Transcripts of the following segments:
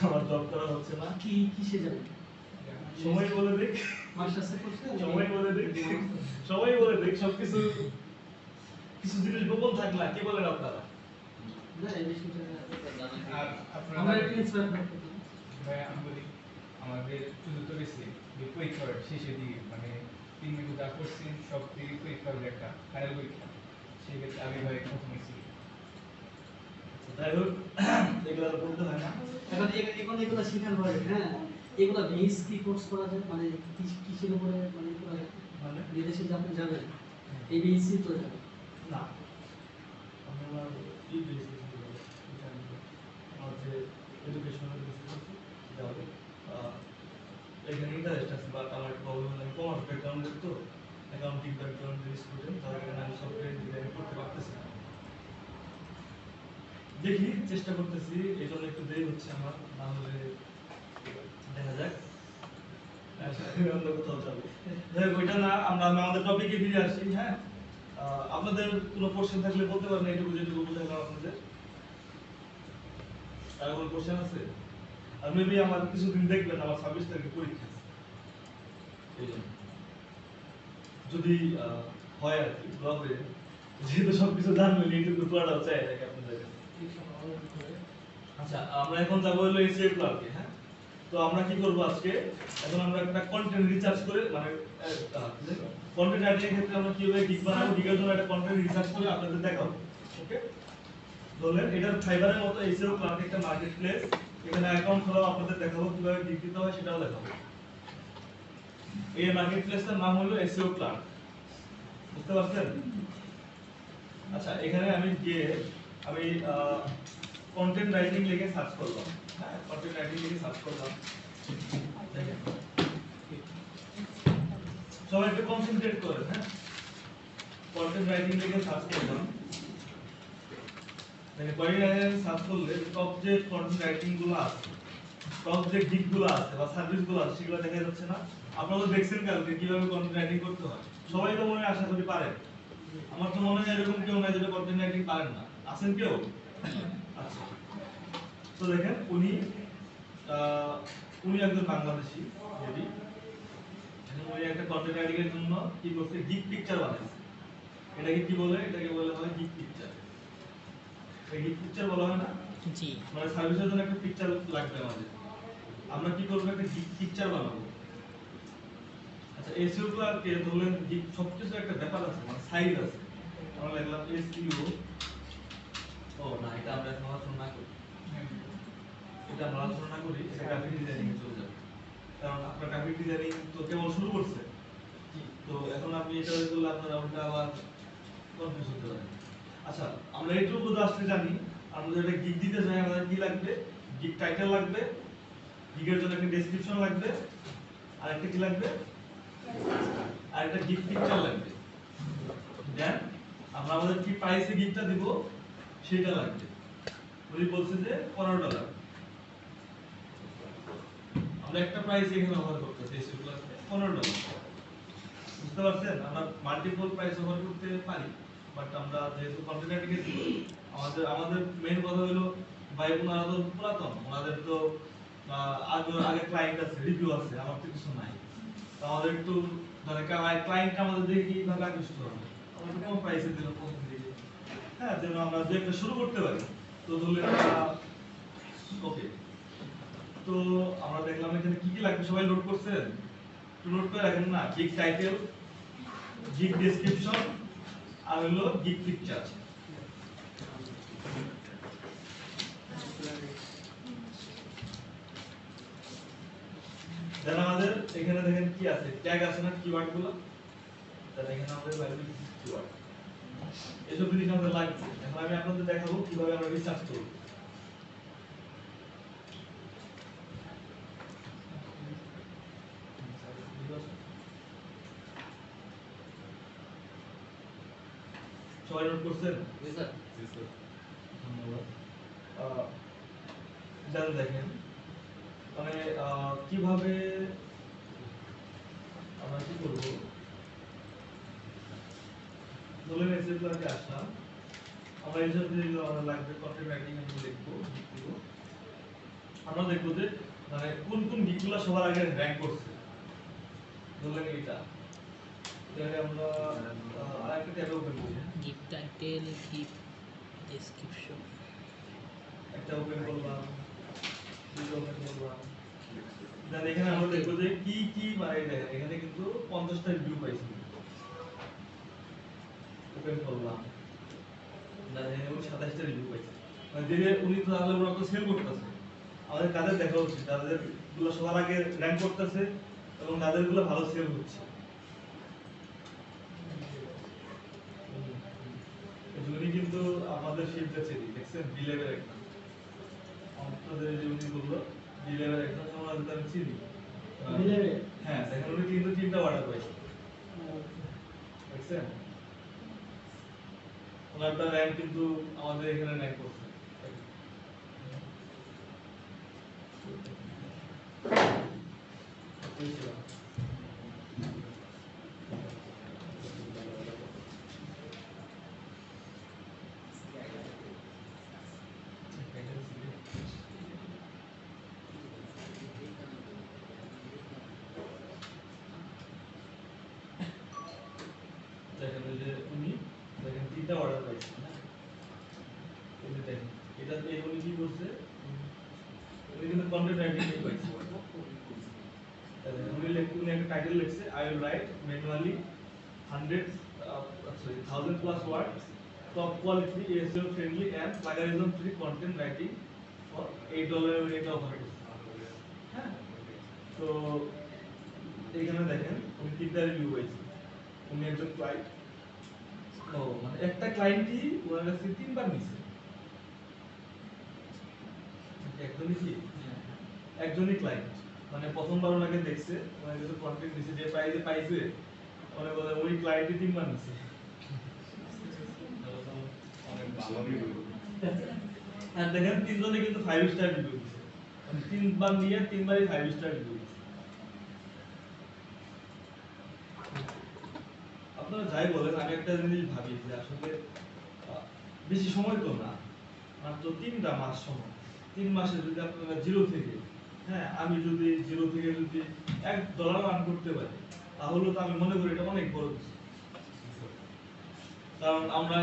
আমার জব করা হচ্ছে না। কি কিসে যাবে? সময় বলে দেখ, মাস্টার্সে করছে, সময় বলে দেখ, সময় বলে দেখ, সবকিছু কিছু জিনিস গোপন থাকলে কি বলেন আপনারা? না এই বিষয়টা আর আমরা আপনারা একটু ইন্সপায়ার করতে ভাই আমি বলি আমাদের চতুর্থ বেশি যে পরীক্ষার শেষের দিকে মানে 3 মিনিট যা করছি সব থেকে পরীক্ষা হবে একটা ফাইনাল পরীক্ষা সেক্ষেত্রে আমি ভাই প্রথম হয়েছি। যাই হোক, এগুলো আর বলতে হয় না। এখন এখন এগুলো শেখার পরে হ্যাঁ এগুলো বেস কি কোর্স করা যায় মানে কিসের উপরে মানে করা যায় মানে বিদেশে যখন যাবে এই বেসই তো যাবে না, আমি আমার এই বেসিস আমার যে এডুকেশনাল বেসিস যাবে, এখানে ইন্টারেস্ট আছে, বাট আমার প্রবলেম হলো আমি কমার্স ব্যাকগ্রাউন্ডের, তো অ্যাকাউন্টিং ব্যাকগ্রাউন্ডের স্টুডেন্ট, তার কারণে আমি সফটওয়্যার ইঞ্জিনিয়ারিং করতে পারতেছি না। দেখি, চেষ্টা করতেছি, এই জন্য একটু দেরি হচ্ছে আমার, না হলে দেখা যাক অন্য কোথাও যাবে। যাই হোক, ওইটা না, আমরা আমাদের টপিকে ফিরে আসি। হ্যাঁ, আপনাদের কোনো কোশ্চেন থাকলে বলতে পারেন, এইটুকু যেটুকু বুঝাইলাম আপনাদের। আর কোনো কোশ্চেন আছে? আর মেবি আমার কিছুদিন দেখবেন আমার 26 তারিখে পরীক্ষা, এই জন্য যদি হয় আর কি ব্লগে, যেহেতু সবকিছু জানলেন এইটুকু পড়াটাও চাই নাকি আপনাদের কাছে। আচ্ছা, আমরা এখন যাবো হলো এসিও ক্লার্কে। হ্যাঁ, তো আমরা কি করব আজকে, এখন আমরা একটা কন্টেন্ট রিসার্চ করে মানে কন্টেন্ট রাইটিং এর ক্ষেত্রে আমরা কিভাবে গিগ বানাবো, গিগের জন্য একটা কন্টেন্ট রিসার্চ করে আপনাদের দেখাবো। ওকে, ধরলেন এটার ফাইবারের মতো এসিও ক্লার্ক একটা মার্কেট প্লেস, এখানে অ্যাকাউন্ট খোলাও আপনাদের দেখাবো, কিভাবে গিগ দিতে হয় সেটাও দেখাবো। এই মার্কেট প্লেসটার নাম হলো এসিও ক্লার্ক, বুঝতে পারছেন? আচ্ছা, এখানে আমি গিয়ে আমি কন্টেন্ট রাইটিং লিখে সার্চ করলাম। হ্যাঁ, কন্টেন্ট রাইটিং লিখে সার্চ করলাম, দেখেন সবাই একটু কনসেন্ট্রেট করেন। হ্যাঁ, কন্টেন্ট রাইটিং লিখে সার্চ করলাম, মানে কন্টেন্ট রাইটিং সার্চ করলে টপ যে কন্টেন্ট রাইটিং গুলো আছে, টপ যে গিগ গুলো আছে বা সার্ভিস গুলো আছে সেগুলো দেখা যাচ্ছে না। আপনারা তো দেখছেন কালকে কিভাবে কন্টেন্ট রাইটিং করতে হয়, সবাই তো মনে হয় আশা করি পারেন। আমার তো মনে হয় এরকম কেউ নাই যেটা কন্টেন্ট রাইটিং পারেন না, আছেন কেউ? আচ্ছা, তো দেখেন উনি একজন বাংলাদেশী মেবি, উনি একটা কন্টেন্ট রাইটিং এর জন্য কি করছে, গিগ পিকচার বানাইছে। এটাকে কি বলে? এটাকে বলা হয় গিগ পিকচার। এই গিগ পিকচার বলা হয় না? জি, মানে সার্ভিসের জন্য একটা পিকচার লাগবে আমাদের, আমরা কি করব, একটা গিগ পিকচার বানাবো। আচ্ছা, এসইও ক্লার্কে ধরলেন গিগ সবকিছু একটা ব্যাপার আছে, মানে সাইজ আছে। আমরা লিখলাম এসইও, ও না, এটা আমরা এখন আলোচনা না করি, এটা আমরা আলোচনা না করি, এটা গ্রাফিক ডিজাইনিং এ চলে যাবে, কারণ আপনার গ্রাফিক ডিজাইনিং তো কেবল শুরু করছে, তো এখন আপনি এটা করলে আপনারা ওটা আবার কনফিউজ হতে পারেন। আচ্ছা, আমরা এইটুকু জাস্ট জানি, আমরা যদি একটা গিগ দিতে চাই আমাদের কি লাগবে, গিগ টাইটেল লাগবে, গিগের জন্য একটা ডেসক্রিপশন লাগবে, আর একটা কি লাগবে, আর একটা গিগ পিকচার লাগবে। দেন আমরা আমাদের কি প্রাইসে গিগটা দিব সেটা লাগবে। উনি বলছে যে $15, আমরা একটা প্রাইস এখানে ব্যবহার করতেছি এসইও ক্লাসে $15, বুঝতে পারছেন? আমরা মাল্টিপল প্রাইস ব্যবহার করতে পারি, বাট আমরা যেহেতু কন্টেন্ট রাইটিং এর আমাদের মেইন কথা হলো ভাই ওনারা তো পুরাতন, ওনাদের তো আগে ক্লায়েন্ট আছে, রিভিউ আছে, আমার তো কিছু নাই। তো আমাদের একটু মানে ক্লায়েন্ট আমাদের দেখে কিভাবে আকৃষ্ট হবে, আমরা একটু কম প্রাইসে দিলাম প্রথম দিকে, হ্যাঁ, যেন আমরা যে একটা শুরু করতে পারি। তো ধরলে ওকে, তো আমরা দেখলাম এখানে কি কি লাগবে, সবাই নোট করছেন? একটু নোট করে রাখেন না, গিগ টাইটেল, গিগ ডেসক্রিপশন, আর হলো গিগ পিকচার। দেন আমাদের এখানে দেখেন কি আছে, ট্যাগ আছে না, কিওয়ার্ড গুলো, তাহলে এখানে আমাদের লাগবে কিওয়ার্ড, এসব জিনিস আমাদের লাগবে। এখন আমি আপনাদের দেখাবো কিভাবে আমরা রিসার্চ করব। সবাই নোট করছেন? ধন্যবাদ। দেন দেখেন মানে কিভাবে আমরা কি করব, ধরুন এসএস ক্লাসে আসলাম, আমরা এইসব যেগুলো আমাদের লাগবে কন্টেন্ট রাইটিং এর লিখবো, আমরা দেখবো যে মানে কোন কোন গিকগুলো সবার আগে র্যাঙ্ক করছে। ধরলেন এটা তাহলে আমরা আরেকটা ট্যাব ওপেন করি, গিগ টাইটেল, গিগ ডেসক্রিপশন। একটা ওপেন করলাম, দুটো ওপেন করলাম। দেন এখানে আমরা দেখবো যে কি কি মানে দেখেন এখানে কিন্তু 50টা রিভিউ পাইছি। ওপেন করলাম, দেন এখানে 27টা রিভিউ পাইছি। মানে যে উনি তো তাহলে ওরা তো সেল করতেছে, আমাদের কাদের দেখা উচিত তাদের গুলো সবার আগে র্যাঙ্ক করতেছে এবং তাদের গুলো ভালো সেল হচ্ছে। উনি কিন্তু আমাদের শিপটা চেরি দেখছেন বিলেভের একটা আমাদের যে উনি বললো বিলেভের একটা সময় আমি চিনি বিলেভে? হ্যাঁ দেখেন উনি কিন্তু 3টা অর্ডার পাইছে দেখছেন ওনারটা র্যাঙ্ক কিন্তু আমাদের এখানে র্যাঙ্ক করছে। দেখেন ওই যে উনি দেখেন 3টা অর্ডার পাইছে হ্যাঁ এই যে দেখেন এটা এই উনি কি করছে উনি কিন্তু কন্টেন্ট রাইটিং এ পাইছে উনি একটা টাইটেল লিখছে I will write manually 1000 plus words top quality SEO friendly and plagiarism free content writing for $8 rate offer করছে হ্যাঁ। তো এইখানে দেখেন উনি 3টা রিভিউ পাইছে। উনি একজন ক্লায়েন্ট ও মানে একটা ক্লায়েন্টই ওনার কাছে 3বার নিছে একজনই কি একজনই ক্লায়েন্ট মানে প্রথমবার ওনাকে দেখছে ওনার কাছে কন্টেন্ট দিছে যে প্রাইজে পাইছে মানে বলে ওই ক্লায়েন্টই 3বার নিছে অনেক ভালো রিভিউ। আর দেখেন তিনজনে কিন্তু 5 স্টার রিভিউ দিছে মানে 3বার নিয়ে 3বারই 5 স্টার রিভিউ দিছে। আপনারা যাই বলেন আমি একটা জিনিস ভাবি যে আসলে বেশি সময় তো না মাত্র 3টা মাস সময় 3 মাসে যদি আপনারা জিরো থেকে হ্যাঁ আমি যদি জিরো থেকে যদি $1 আর্ন করতে পারি তাহলে তো আমি মনে করি এটা অনেক বড় কিছু। কারণ আমরা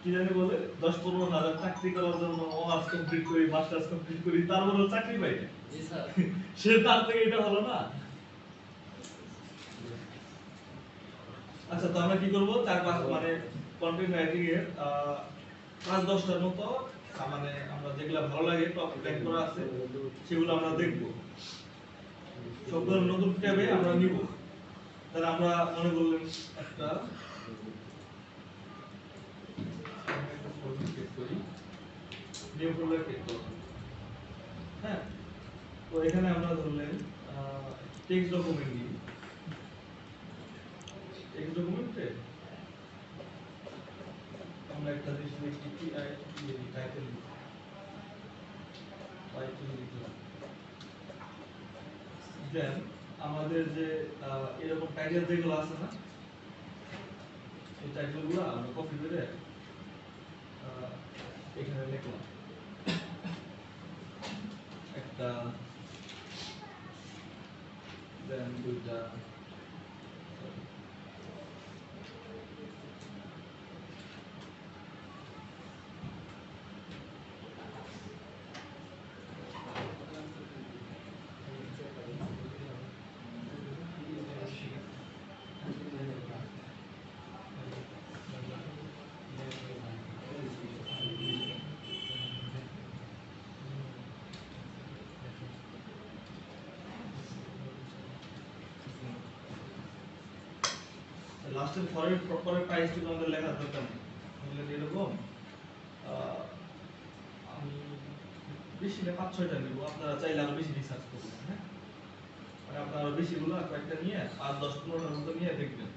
কি জানি বলে 10-15 হাজার চাকরি করার জন্য অনার্স কমপ্লিট করি মাস্টার্স কমপ্লিট করি তারপরেও চাকরি পাই না সে তার থেকে এটা হলো না। আচ্ছা তো আমরা কি করব 4-5 মানে কন্টেন্ট রাইটিং এর 5-10টার মতো মানে আমরা যেগুলা ভালো লাগে টপ র্যাঙ্ক করা আছে সেগুলো আমরা দেখব সবগুলো নতুন ট্যাবে আমরা নিব। তাহলে আমরা মনে করলেন একটা নিউ ফোল্ডার ক্রিয়েট করব হ্যাঁ। তো এখানে আমরা ধরলেন টেক্সট ডকুমেন্ট নিই টেক্সট ডকুমেন্টে আমরা একটা জিনিস লিখি কি টাইটেল লিখলাম দেন আমাদের যে এরকম টাইটেল যেগুলো আছে না এই টাইটেলগুলো আমরা কপি করে এখানে লিখলাম একটা দেন দুইটা লাস্টের পরের প্রাইসটুকু আমাদের লেখার দরকার নেই তাহলে এরকম আমি বেশি না 5-6টা নিব আপনারা চাইলে আরো বেশি রিসার্চ করবেন হ্যাঁ মানে আপনারা আরো বেশিগুলো কয়েকটা নিয়ে 5-10-15টার মতো নিয়ে দেখবেন।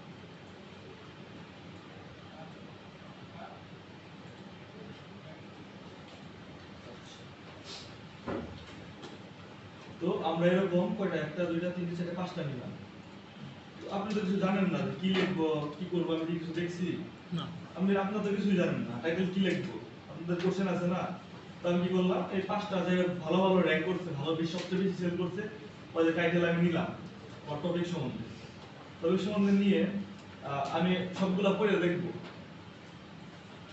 তো আমরা এরকম কয়টা 1-2-3-4-5টা নিলাম। তো আপনি তো কিছু জানেন না যে কি লিখবো কি করবো আমি কিছু দেখছি না আপনি আপনার তো কিছুই জানেন না টাইটেল কি লিখবো আপনাদের কোশ্চেন আছে না তো আমি কি করলাম, এই 5টা জায়গায় ভালো ভালো র‍্যাঙ্ক করছে, ভালো বেশি সবচেয়ে বেশি সেল করছে, ওই যে টাইটেল আমি নিলাম আমার টপিক সম্বন্ধে। টপিক সম্বন্ধে নিয়ে আমি সবগুলা পড়ে দেখবো।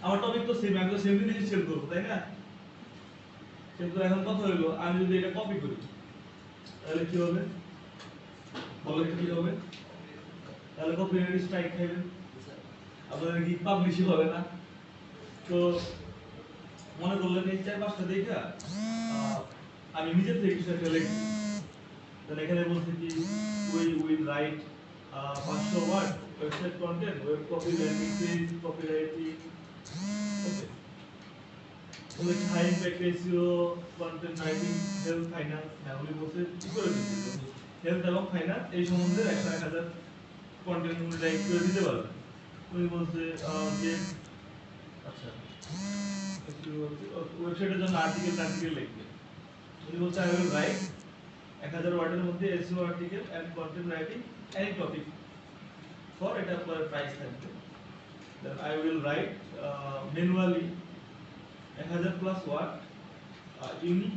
আমার টপিক তো সেম, আমি তো সেম জিনিস সেল করবো, তাই না? কিন্তু এখন কথা হলো, আমি যদি এটা কপি করি তাহলে কি হবে? বলো কি হবে? তাহলে কপিরাইট স্ট্রাইক খাইবে, আপনাদের কি পাবলিশই হবে না। তো মনে করলেন এই 4-5টা দেখা আমি নিজে থেকে কিছু একটা লিখি। তাহলে এখানে বলছে কি we will write 500 word website content, web copy, landing page, copywriting, okay. তাহলে high impact SEO, content writing, health, finance, না উনি বলছে কি করে দিতে, হেলথ এবং ফাইন্যান্স এই সম্বন্ধে 100-1000 কন্টেন্ট উনি রাইট করে দিতে পারবেন। উনি বলছে যে আচ্ছা ওয়েবসাইটের জন্য আর্টিকেল লিখবে। উনি বলছে আই উইল রাইট 1000 ওয়ার্ডের মধ্যে SEO article and content writing any topic for, এটা পরে প্রাইস থাকবে। Then I will write manually 1000 plus word unique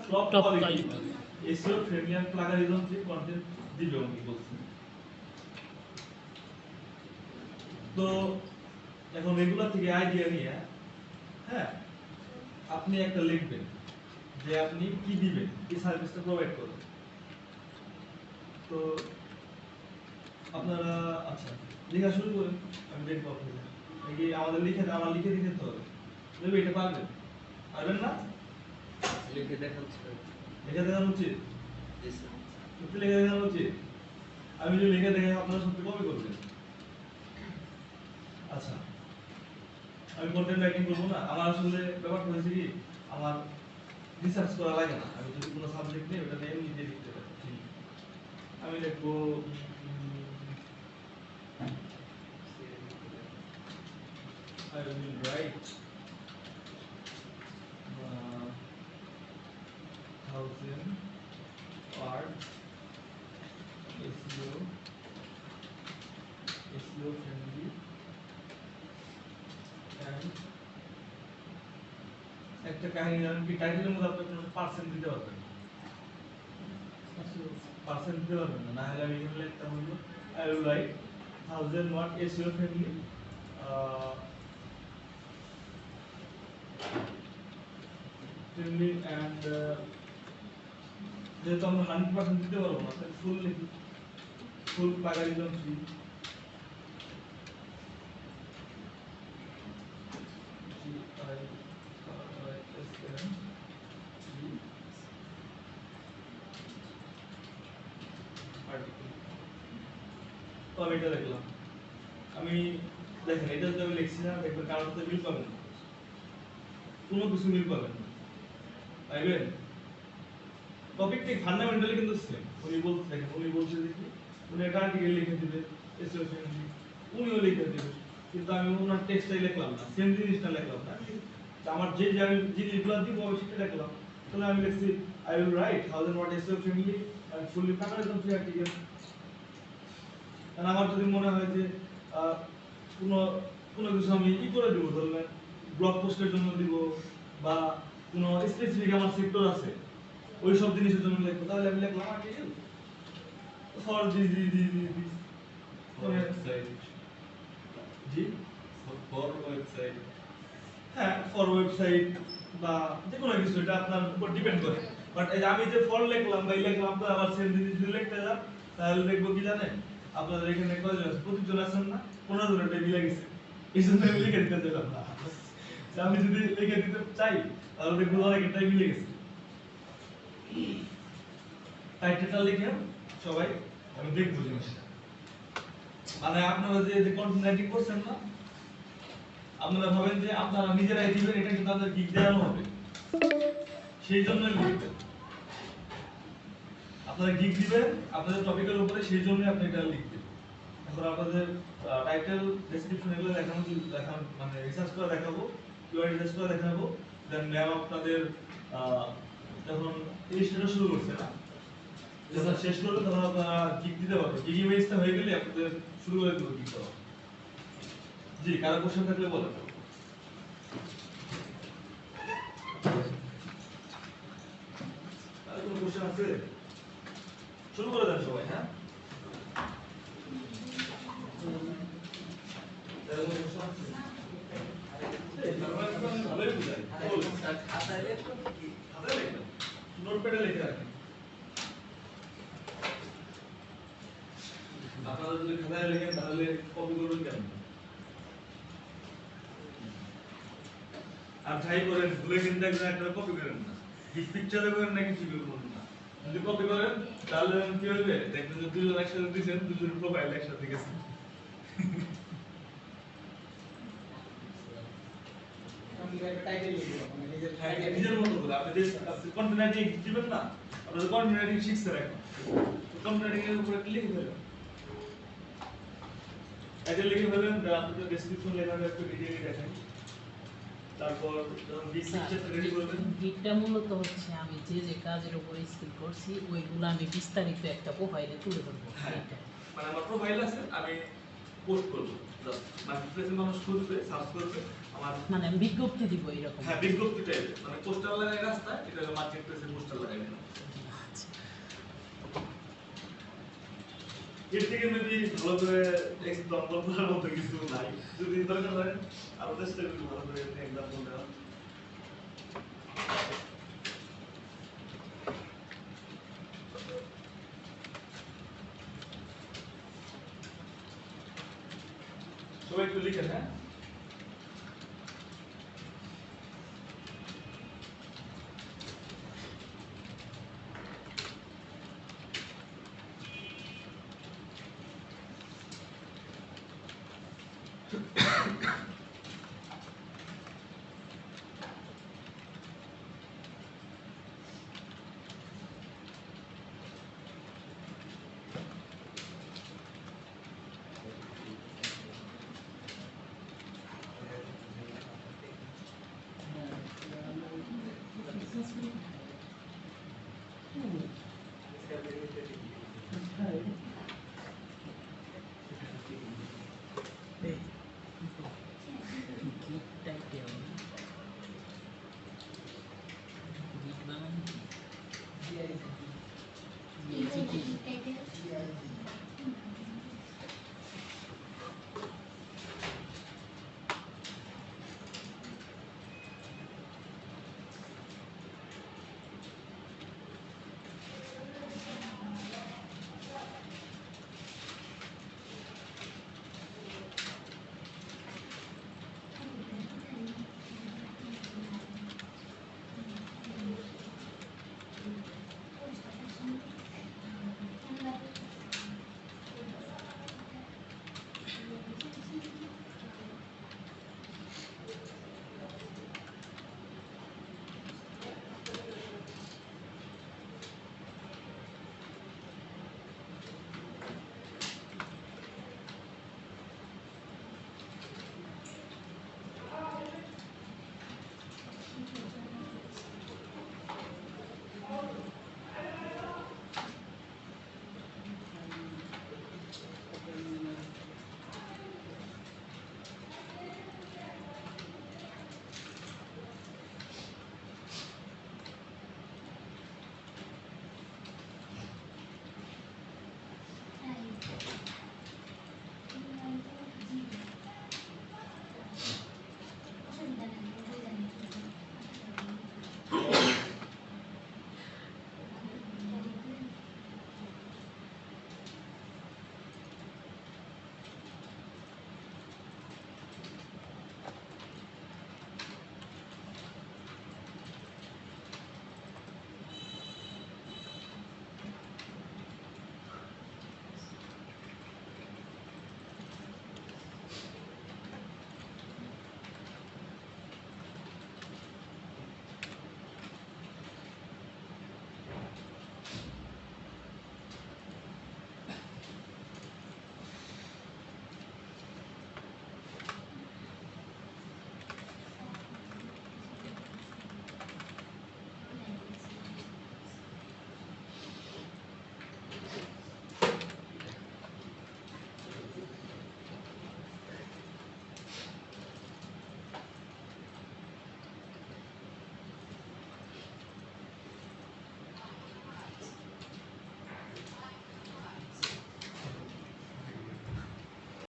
top Top quality quality. SEO friendly and plagiarism free content দিবে উনি বলছেন। তো এখন এগুলা থেকে আইডিয়া নিয়ে, হ্যাঁ, আপনি একটা লিখবেন যে আপনি কি দিবেন, কি সার্ভিসটা প্রোভাইড করবেন। তো আপনারা আচ্ছা লেখা শুরু করেন, আমি দেখবো আপনাদের এই আমাদের আমার লিখে দিতে হবে। দেবে এটা পারবেন? পারবেন না? লিখে দেখাচ্ছি। লিখে দেখানো উচিত, জি স্যার। সত্যি লিখে দেখানো উচিত। আমি যদি লিখে দেখাই আপনারা সত্যি কপি করবেন। আচ্ছা, আমি কন্টেন্ট রাইটিং করবো না, আমার আসলে ব্যাপারটা হয়েছে কি, আমার রিসার্চ করা লাগে না। আমি যদি কোনো সাবজেক্ট নিই ওটা নিয়ে নিজে লিখতে পারি। আমি লিখবো I will write 1000 words SEO friendly and একটা কাহিনী জানেন কি, টাইটেলের মধ্যে আপনি কোনো পার্সেন্ট দিতে পারবেন, পার্সেন্ট দিতে পারবেন না, না হলে আমি এখানে লিখতাম হলো I will write 1000 word SEO friendly and যেহেতু আমরা 100% দিতে পারবো না, তাহলে ফুল লিখি, ফুল প্লাগারিজম ফ্রি। তো আমি এটা দেখলাম, আমি দেখেন এটা যদি আমি লিখছি না, দেখবেন কারোর সাথে মিল পাবেন না, কোনো কিছু মিল পাবেন না, পাইবেন? টপিক ঠিক ফান্ডামেন্টালি কিন্তু সেম। উনি বলতে দেখেন, উনি বলছে যে কি উনি একটা আর্টিকেল লিখে দিবে এসইও ফ্রেন্ডলি, উনিও লিখে দিবে, কিন্তু আমি ওনার টেক্সটাই লিখলাম না, সেম জিনিসটা লিখলাম না। আমার যে জিনিসগুলো দিব আমি সেটা লিখলাম। তাহলে আমি লিখছি I will write 1000 word SEO friendly and fully plagiarism free article. কারণ আমার যদি মনে হয় যে কোনো কিছু আমি ই করে দিব, ধরলেন ব্লগ পোস্টের জন্য দিব বা কোনো স্পেসিফিক আমার সেক্টর আছে ওই সব জিনিসের জন্য লিখবো, তাহলে আমি লিখলাম article for this website. G for website. হ্যাঁ, ফর ওয়েবসাইট বা যে কোনো কিছু, এটা আপনার উপর ডিপেন্ড করে। বাট এই যে আমি যে ফর লিখলাম বা লিখলাম, তো আবার সেম জিনিস যদি লিখতে যান তাহলে দেখবো কি জানেন, আপনাদের এখানে কয়জন আছে, 25 জন আছেন না, 15 জনের টাইপ মিলে গেছে। এই জন্য আমি লিখে দিতে চাইলাম না। আমি যদি লিখে দিতে চাই তাহলে দেখবো অনেকের টাইপ মিলে গেছে। টাইটেলটা লিখে সবাই আমি দেখবো জিনিসটা, মানে আপনারা যে কন্টেন্ট রাইটিং করছেন না, আপনারা ভাবেন যে আপনারা নিজেরাই দিবেন, এটা কিন্তু আপনাদের গিগ দেওয়ানো হবে, সেই জন্য লিখবেন। আপনারা গিগ দিবেন আপনাদের টপিকের উপরে, সেই জন্য আপনি এটা লিখবেন। এখন আপনাদের টাইটেল, ডেসক্রিপশন এগুলো দেখানো মানে রিসার্চ করে দেখাবো, কিওয়ার্ড রিসার্চ করে দেখাবো। দেন ম্যাম আপনাদের যখন ইলিস্ট্রেটর শুরু করছে না, যখন শেষ করবে তখন আপনারা গিগ দিতে পারবেন। গিগ ইমেজটা হয়ে গেলে আপনাদের শুরু করে দেবো গিগ দেওয়া। জি, কারো কোশ্চেন থাকলে বলেন। কোশ্চেন আছে? শুরু করে দেন সবাই, হ্যাঁ? তাহলে কোনো question আছে? এই, তার মানে তো আমি ভালোই বুঝাই। বল। খাতায় লেখো কি? খাতায় লেখেন। নোটপ্যাডে লিখে রাখেন। আপনারা যদি খাতায় লেখেন তাহলে কপি করবেন কেন? আর যাই করেন ভুলে কিন্তু একজন একটা কপি করেন না। কি পিকচারে করেন নাকি ছবি করবেন না। যদি কপি করেন তাহলে কি হবে? দেখবেন যে দুজন একসাথে দিয়েছেন, দুজনের প্রোফাইল একসাথে গেছে। আমি একটা টাইটেল লিখবো মানে নিজের হ্যাঁ, নিজের মতো করে আপনি যে কন্টেন্ট রাইটিং দিবেন না, আপনি কন্টেন্ট রাইটিং শিখছেন এখন। কন্টেন্ট রাইটিং এর উপরে ক্লিক করবেন। এটা লিখে ফেলেন, আপনি তো ডেসক্রিপশন লেখাটা একটু ডিটেইলে দেখেন। তারপর যখন ডিসক্রিপশন রেডি করবেন, গিটটা মূলত হচ্ছে আমি যে যে কাজের উপর স্কিল করছি ওইগুলো আমি বিস্তারিত একটা প্রোফাইলে তুলে ধরবো। হ্যাঁ, এইটা। মানে আমার প্রোফাইল আছে, আমি পোস্ট করব। জাস্ট মার্কেটপ্লেসে মানুষ খুঁজবে, সার্চ করবে আমার। মানে আমি বিজ্ঞপ্তি দিব এরকম। হ্যাঁ, বিজ্ঞপ্তি টাইপের, মানে পোস্টার লাগাই রাস্তায়, এটা হলো মার্কেটপ্লেসে পোস্টার লাগাই দিলাম। আচ্ছা। এর থেকে মেবি ভালো করে এক্সাম্পল করার মতো কিছু নাই। যদি দরকার হয় আরো চেষ্টা করি ভালো করে এক্সাম্পল দেওয়ার। সবাই একটু লিখেন, হ্যাঁ? হ্যাঁ